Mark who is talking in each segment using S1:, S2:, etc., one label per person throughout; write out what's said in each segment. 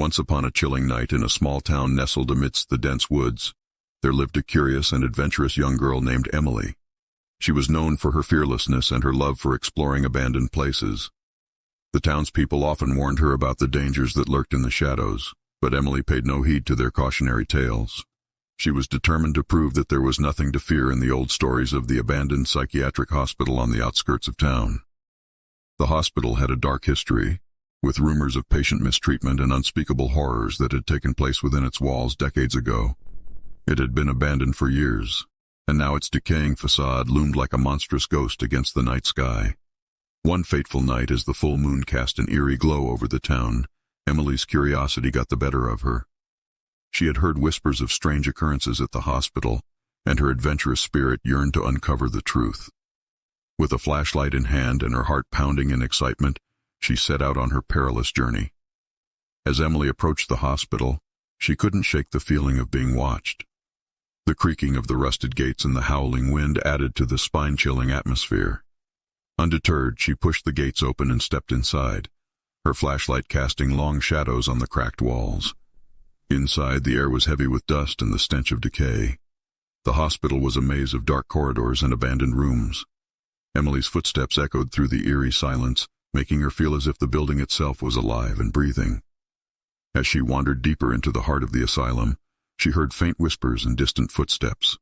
S1: Once upon a chilling night in a small town nestled amidst the dense woods, there lived a curious and adventurous young girl named Emily. She was known for her fearlessness and her love for exploring abandoned places. The townspeople often warned her about the dangers that lurked in the shadows, but Emily paid no heed to their cautionary tales. She was determined to prove that there was nothing to fear in the old stories of the abandoned psychiatric hospital on the outskirts of town. The hospital had a dark history, with rumors of patient mistreatment and unspeakable horrors that had taken place within its walls decades ago. It had been abandoned for years, and now its decaying facade loomed like a monstrous ghost against the night sky. One fateful night, as the full moon cast an eerie glow over the town, Emily's curiosity got the better of her. She had heard whispers of strange occurrences at the hospital, and her adventurous spirit yearned to uncover the truth. With a flashlight in hand and her heart pounding in excitement, she set out on her perilous journey. As Emily approached the hospital, she couldn't shake the feeling of being watched. The creaking of the rusted gates and the howling wind added to the spine-chilling atmosphere. Undeterred, she pushed the gates open and stepped inside, her flashlight casting long shadows on the cracked walls. Inside, the air was heavy with dust and the stench of decay. The hospital was a maze of dark corridors and abandoned rooms. Emily's footsteps echoed through the eerie silence, making her feel as if the building itself was alive and breathing. As she wandered deeper into the heart of the asylum, she heard faint whispers and distant footsteps.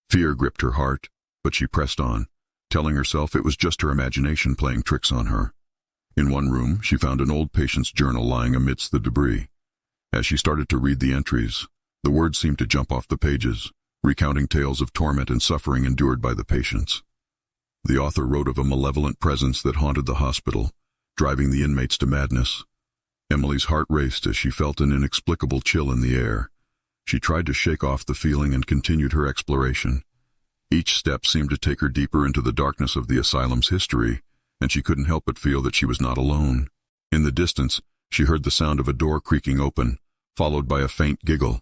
S1: Fear gripped her heart, but she pressed on, telling herself it was just her imagination playing tricks on her. In one room, she found an old patient's journal lying amidst the debris. As she started to read the entries, the words seemed to jump off the pages, recounting tales of torment and suffering endured by the patients. The author wrote of a malevolent presence that haunted the hospital, driving the inmates to madness. Emily's heart raced as she felt an inexplicable chill in the air. She tried to shake off the feeling and continued her exploration. Each step seemed to take her deeper into the darkness of the asylum's history, and she couldn't help but feel that she was not alone. In the distance, she heard the sound of a door creaking open, followed by a faint giggle.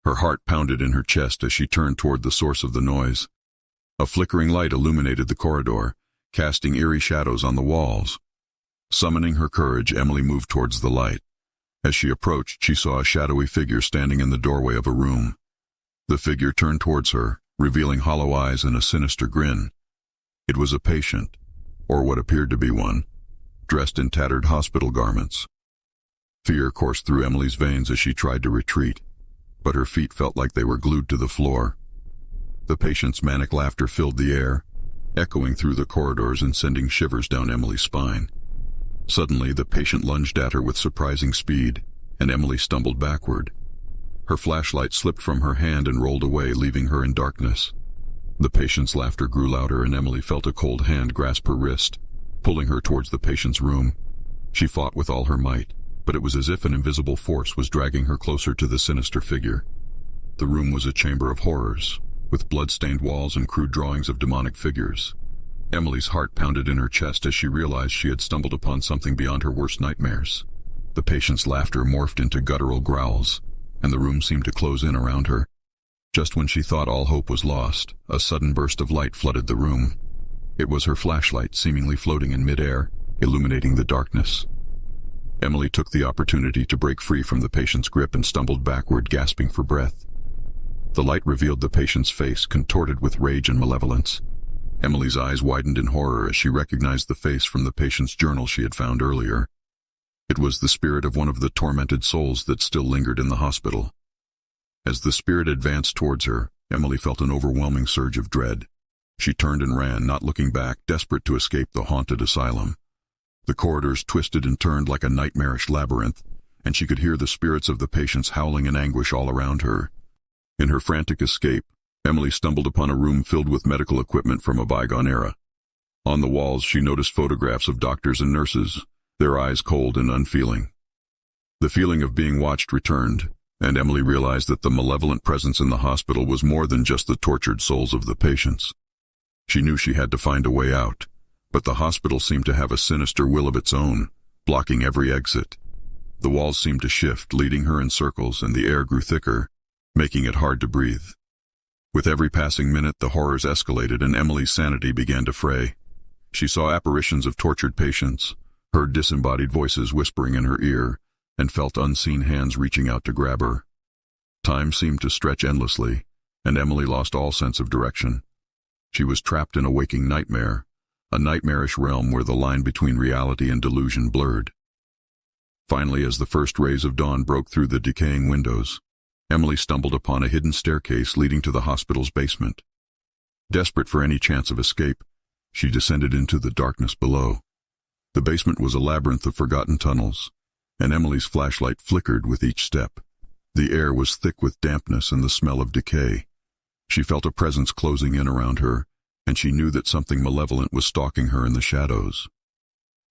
S1: Her heart pounded in her chest as she turned toward the source of the noise. A flickering light illuminated the corridor, casting eerie shadows on the walls. Summoning her courage, Emily moved towards the light. As she approached, she saw a shadowy figure standing in the doorway of a room. The figure turned towards her, revealing hollow eyes and a sinister grin. It was a patient, or what appeared to be one, dressed in tattered hospital garments. Fear coursed through Emily's veins as she tried to retreat, but her feet felt like they were glued to the floor. The patient's manic laughter filled the air, echoing through the corridors and sending shivers down Emily's spine. Suddenly, the patient lunged at her with surprising speed, and Emily stumbled backward. Her flashlight slipped from her hand and rolled away, leaving her in darkness. The patient's laughter grew louder, and Emily felt a cold hand grasp her wrist, pulling her towards the patient's room. She fought with all her might, but it was as if an invisible force was dragging her closer to the sinister figure. The room was a chamber of horrors, with blood-stained walls and crude drawings of demonic figures. Emily's heart pounded in her chest as she realized she had stumbled upon something beyond her worst nightmares. The patient's laughter morphed into guttural growls, and the room seemed to close in around her. Just when she thought all hope was lost, a sudden burst of light flooded the room. It was her flashlight, seemingly floating in midair, illuminating the darkness. Emily took the opportunity to break free from the patient's grip and stumbled backward, gasping for breath. The light revealed the patient's face, contorted with rage and malevolence. Emily's eyes widened in horror as she recognized the face from the patient's journal she had found earlier. It was the spirit of one of the tormented souls that still lingered in the hospital. As the spirit advanced towards her, Emily felt an overwhelming surge of dread. She turned and ran, not looking back, desperate to escape the haunted asylum. The corridors twisted and turned like a nightmarish labyrinth, and she could hear the spirits of the patients howling in anguish all around her. In her frantic escape, Emily stumbled upon a room filled with medical equipment from a bygone era. On the walls, she noticed photographs of doctors and nurses, their eyes cold and unfeeling. The feeling of being watched returned, and Emily realized that the malevolent presence in the hospital was more than just the tortured souls of the patients. She knew she had to find a way out, but the hospital seemed to have a sinister will of its own, blocking every exit. The walls seemed to shift, leading her in circles, and the air grew thicker, making it hard to breathe. With every passing minute, the horrors escalated and Emily's sanity began to fray. She saw apparitions of tortured patients, heard disembodied voices whispering in her ear, and felt unseen hands reaching out to grab her. Time seemed to stretch endlessly, and Emily lost all sense of direction. She was trapped in a waking nightmare, a nightmarish realm where the line between reality and delusion blurred. Finally, as the first rays of dawn broke through the decaying windows, Emily stumbled upon a hidden staircase leading to the hospital's basement. Desperate for any chance of escape, she descended into the darkness below. The basement was a labyrinth of forgotten tunnels, and Emily's flashlight flickered with each step. The air was thick with dampness and the smell of decay. She felt a presence closing in around her, and she knew that something malevolent was stalking her in the shadows.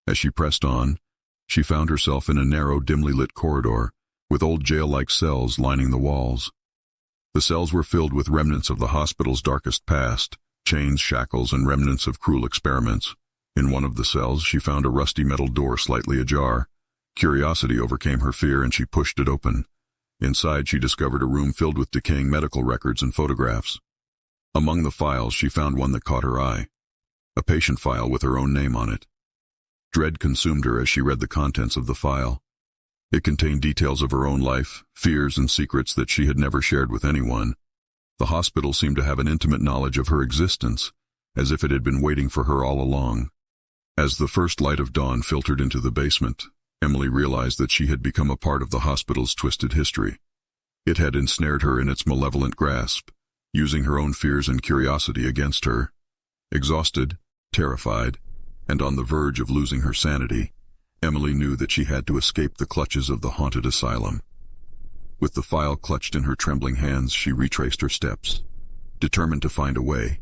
S1: As she pressed on, she found herself in a narrow, dimly lit corridor, with old jail-like cells lining the walls. The cells were filled with remnants of the hospital's darkest past, chains, shackles, and remnants of cruel experiments. In one of the cells, she found a rusty metal door slightly ajar. Curiosity overcame her fear, and she pushed it open. Inside, she discovered a room filled with decaying medical records and photographs. Among the files, she found one that caught her eye, a patient file with her own name on it. Dread consumed her as she read the contents of the file. It contained details of her own life, fears and secrets that she had never shared with anyone. The hospital seemed to have an intimate knowledge of her existence, as if it had been waiting for her all along. As the first light of dawn filtered into the basement, Emily realized that she had become a part of the hospital's twisted history. It had ensnared her in its malevolent grasp, using her own fears and curiosity against her. Exhausted, terrified, and on the verge of losing her sanity, Emily knew that she had to escape the clutches of the haunted asylum. With the file clutched in her trembling hands, she retraced her steps, determined to find a way.